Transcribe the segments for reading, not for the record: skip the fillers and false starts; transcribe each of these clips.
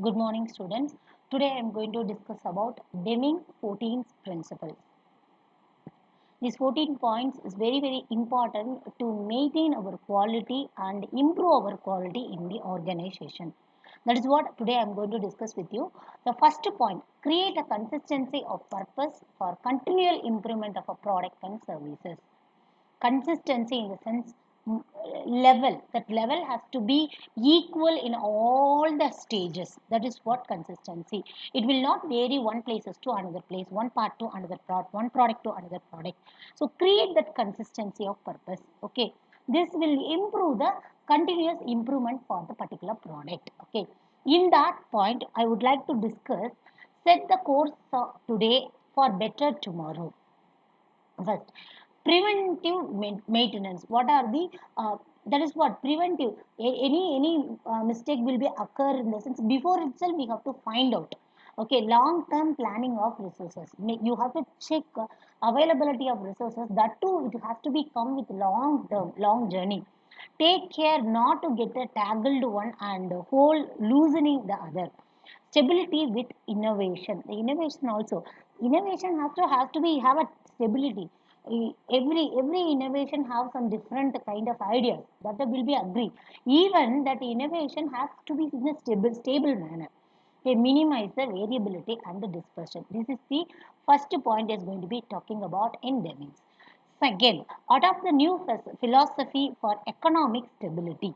Good morning, students. Today I am going to discuss about Deming 14 principles. These 14 points is very important to maintain our quality and improve our quality in the organization. That is what today I am going to discuss with you. The first point, create a consistency of purpose for continual improvement of a product and services. Consistency in the sense, level, that level has to be equal in all the stages. That is what consistency. It will not vary one places to another place, one part to another part, one product to another product. So create that consistency of purpose. Okay, this will improve the continuous improvement for the particular product. Okay, in that point I would like to discuss, set the course today for better tomorrow. First, preventive maintenance. What are the that is what preventive. Any mistake will be occur in the sense, before itself we have to find out. Okay, long term planning of resources. You have to check availability of resources. That too, it has to be come with long term, long journey. Take care not to get a tangled one and whole loosening the other. Stability with innovation. The innovation also, innovation has to be have a stability. Every innovation have some different kind of ideas, that will be agree. Even that innovation has to be in a stable manner. They minimize the variability and the dispersion. This is the first point is going to be talking about in Demings. Second, adopt the new philosophy for economic stability.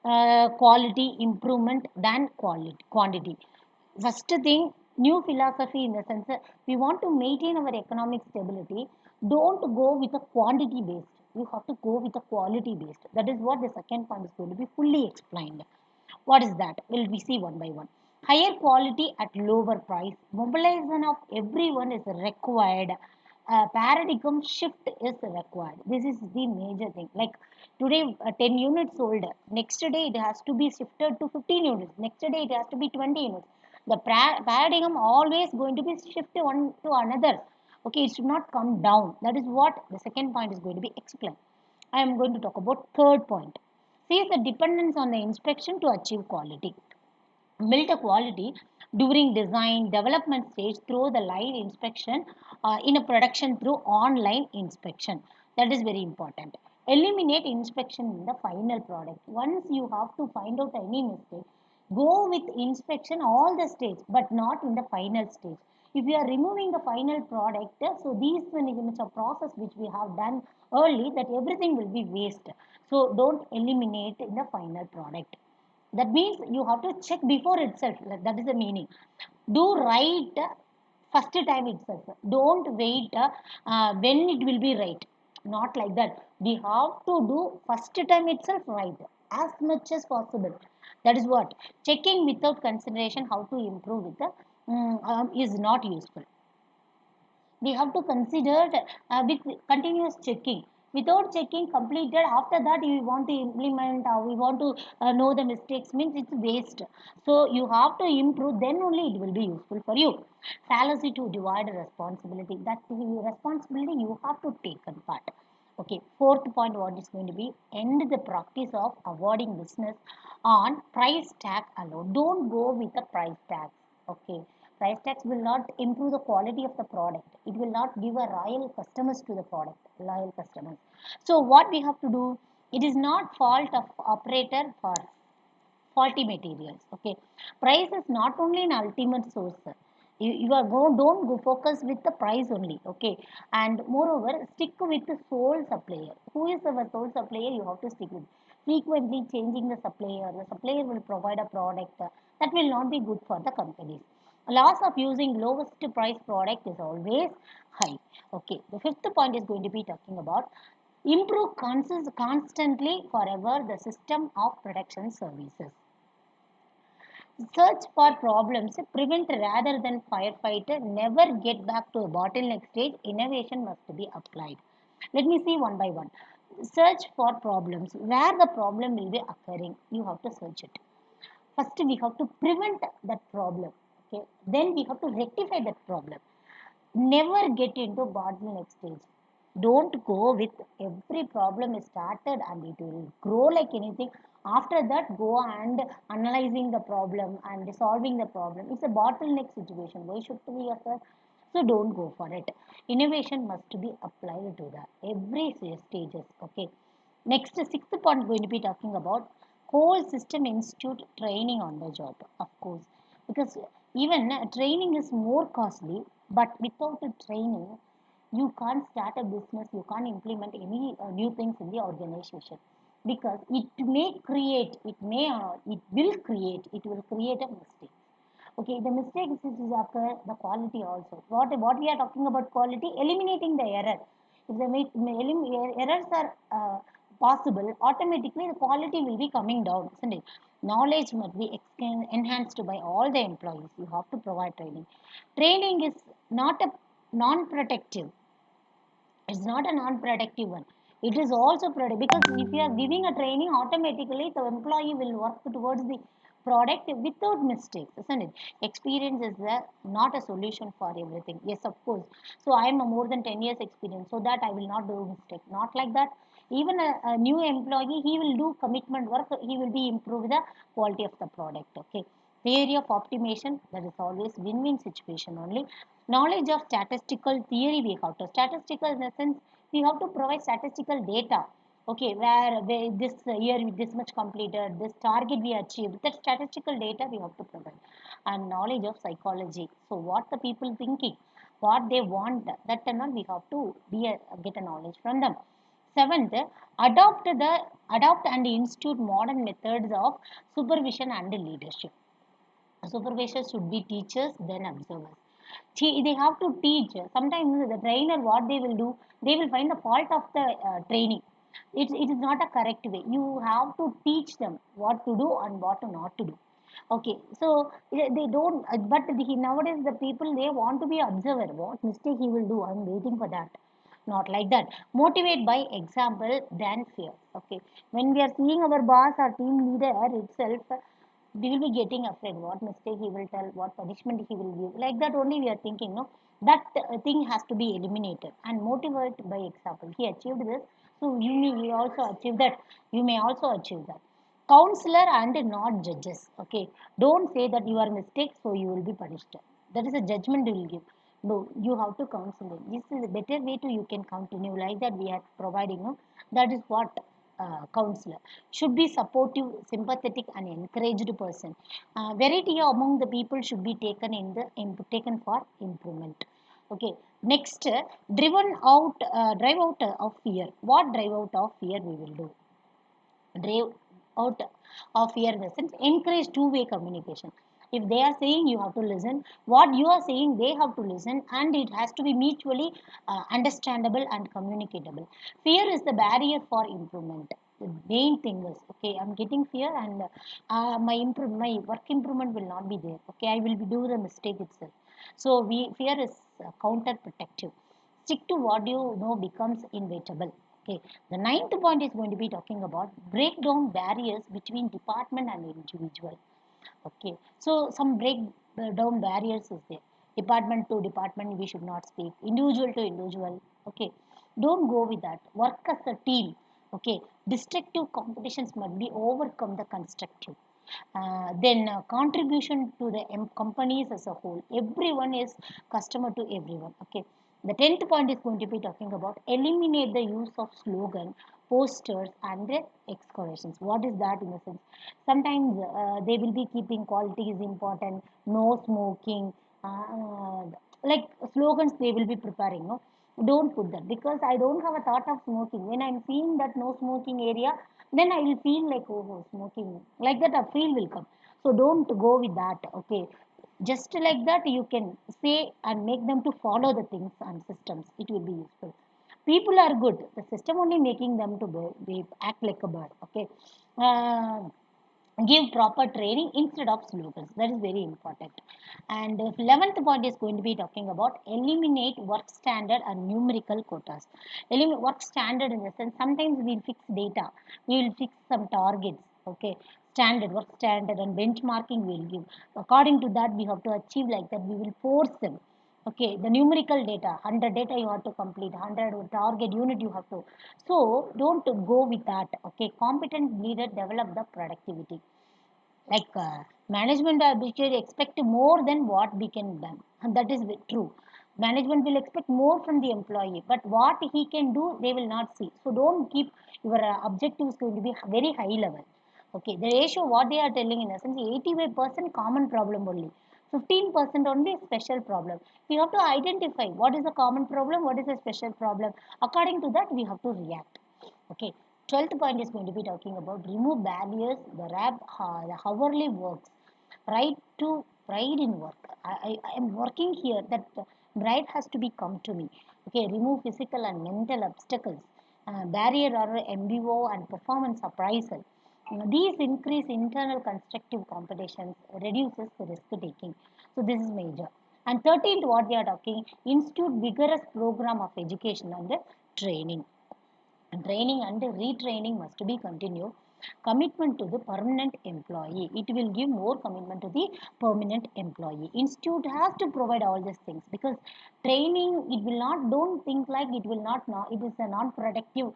Quality improvement than quality quantity. First thing, new philosophy in the sense that we want to maintain our economic stability. Don't go with a quantity based. You have to go with a quality based. That is what the second point is going to be fully explained. What is that? Will we see one by one. Higher quality at lower price. Mobilization of everyone is required. Paradigm shift is required. This is the major thing. Like today, 10 units sold. Next day, it has to be shifted to 15 units. Next day, it has to be 20 units. The paradigm always going to be shifted one to another. Okay, it should not come down. That is what the second point is going to be explained. I am going to talk about third point. See the dependence on the inspection to achieve quality. Build a quality during design development stage through the live inspection, in a production through online inspection. That is very important. Eliminate inspection in the final product. Once you have to find out any mistake, go with inspection all the stage, but not in the final stage. If you are removing the final product, so these many units of process which we have done early, that everything will be waste. So don't eliminate in the final product. That means you have to check before itself. That is the meaning. Do right first time itself. Don't wait when it will be right. Not like that. We have to do first time itself right as much as possible. That is what checking without consideration how to improve with the is not useful. We have to consider with continuous checking. Without checking completed, after that you want to implement or we want to know the mistakes, means it's waste. So you have to improve, then only it will be useful for you. Fallacy to divide responsibility. That responsibility you have to take in part. Okay, fourth point, what is going to be, end the practice of awarding business on price tag alone. Don't go with the price tag. Okay, price tags will not improve the quality of the product. It will not give a loyal customers to the product, loyal customers. So what we have to do, it is not fault of operator for faulty materials. Okay, price is not only an ultimate source. You are don't go focus with the price only. Okay, and moreover stick with the sole supplier. Who is our sole supplier? You have to stick with. Frequently changing the supplier. The supplier will provide a product that will not be good for the companies. Loss of using lowest price product is always high. Okay, the fifth point is going to be talking about improve constantly forever the system of production services. Search for problems, prevent rather than firefight, never get back to a bottleneck stage, innovation must be applied. Let me see one by one. Search for problems. Where the problem will be occurring, you have to search it. First, we have to prevent that problem. Okay. Then we have to rectify that problem. Never get into bottleneck stage. Don't go with every problem is started and it will grow like anything. After that, go and analyzing the problem and solving the problem. It's a bottleneck situation. Why should we occur? So don't go for it. Innovation must be applied to the every stages. Okay. Next, sixth point going to be talking about whole system institute training on the job, of course, because even training is more costly, but without a training, you can't start a business, you can't implement any new things in the organization, because it will create a mistake. Okay, the mistakes is after the quality also. What we are talking about quality, eliminating the error. If the errors are possible, automatically the quality will be coming down, isn't it? Knowledge must be enhanced by all the employees. You have to provide training. Training is not a non-protective. It's not a non-productive one. It is also productive, because if you are giving a training, automatically the employee will work towards the product without mistakes, isn't it? Experience is not a solution for everything. Yes, of course. So I am a more than 10 years experience, so that I will not do mistake. Not like that. Even a new employee, he will do commitment work. He will be improve the quality of the product. Okay. Theory of optimization, that is always win-win situation only. Knowledge of statistical theory we have to. Statistical in the sense, we have to provide statistical data. Okay, where this year this much completed, this target we achieved. That statistical data we have to provide. And knowledge of psychology. So what the people thinking, what they want, that and all we have to get a knowledge from them. Seventh, adopt and institute modern methods of supervision and leadership. Supervisors should be teachers, then observers. They have to teach. Sometimes the trainer, what they will do, they will find the fault of the training. It is not a correct way. You have to teach them what to do and what not to do. Okay, so they don't, nowadays the people, they want to be observer. What mistake he will do, I'm waiting for that. Not like that. Motivate by example than fear. Okay, when we are seeing our boss or team leader itself, we will be getting afraid what mistake he will tell, what punishment he will give. Like that only we are thinking, no, that thing has to be eliminated and motivate by example. He achieved this, so you also achieve that. You may also achieve that. Counselor and not judges. Okay, don't say that you are mistake, so you will be punished. That is a judgment you will give. No, you have to counsel him. This is a better way to you can continue like that. We are providing, no, that is what counselor should be supportive, sympathetic, and encouraged person. Variety among the people should be taken taken for improvement. Okay. Next, drive out of fear. What drive out of fear we will do? Drive out of fear in the sense, encourage two-way communication. If they are saying, you have to listen, what you are saying they have to listen, and it has to be mutually understandable and communicable. Fear is the barrier for improvement. The main thing is, okay, I'm getting fear, and my work improvement will not be there. Okay, I will be do the mistake itself. So fear is counter protective. Stick to what you know becomes inevitable. Okay, the ninth point is going to be talking about break down barriers between department and individual. Okay, so some break down barriers is there. Department to department we should not speak, individual to individual. Okay, don't go with that. Work as a team. Okay, destructive competitions must be overcome the constructive. Then contribution to the companies as a whole. Everyone is customer to everyone. Okay, the 10th point is going to be talking about eliminate the use of slogan, posters, and the exclamations. What is that in a sense? Sometimes they will be keeping quality is important, no smoking, uh, like slogans they will be preparing. No, don't put that, because I don't have a thought of smoking. When I'm seeing that no smoking area, then I will feel like, oh, smoking. Like that, a feel will come. So don't go with that. Okay, just like that, you can say and make them to follow the things and systems. It will be useful. People are good. The system only making them to act like a bird. Okay. Uh, Give proper training instead of slogans. That is very important. And 11th point is going to be talking about eliminate work standard and numerical quotas. Eliminate work standard in the sense, sometimes we'll fix data, we will fix some targets. Okay, standard work standard and benchmarking we'll give. According to that we have to achieve, like that we will force them. Okay, the numerical data, 100 data you have to complete, 100 target unit you have to. So don't go with that. Okay, competent leader develop the productivity. Like management habitually expect more than what we can done, and that is true. Management will expect more from the employee, but what he can do they will not see. So don't keep your objectives going to be very high level. Okay, the ratio what they are telling in essence 85% common problem only, 15% only special problem. We have to identify what is the common problem, what is the special problem. According to that we have to react. Okay, 12th point is going to be talking about remove barriers, the hourly works, right to pride in work. I am working here, that pride has to be come to me. Okay, remove physical and mental obstacles, barrier are MBO and performance appraisal. These increase internal constructive competitions, reduces the risk taking. So this is major. And 13th, what they are talking, institute vigorous program of education and training. Training and retraining must be continued. Commitment to the permanent employee, it will give more commitment to the permanent employee. Institute has to provide all these things, because training, it will not, don't think like it will not, it is a non-productive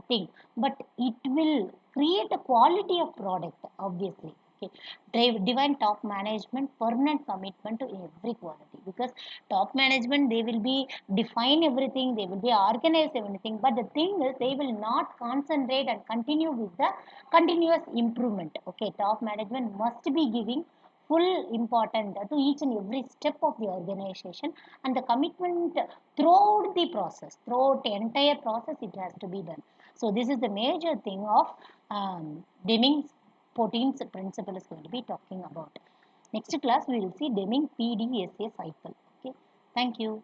thing, but it will create a quality of product obviously. Okay, divine top management permanent commitment to every quality, because top management they will be define everything, they will be organize everything, but the thing is they will not concentrate and continue with the continuous improvement. Okay, top management must be giving full importance to each and every step of the organization, and the commitment throughout the process, throughout the entire process it has to be done. So this is the major thing of Deming's 14th principle is going to be talking about. Next class we will see Deming PDSA cycle. Okay, thank you.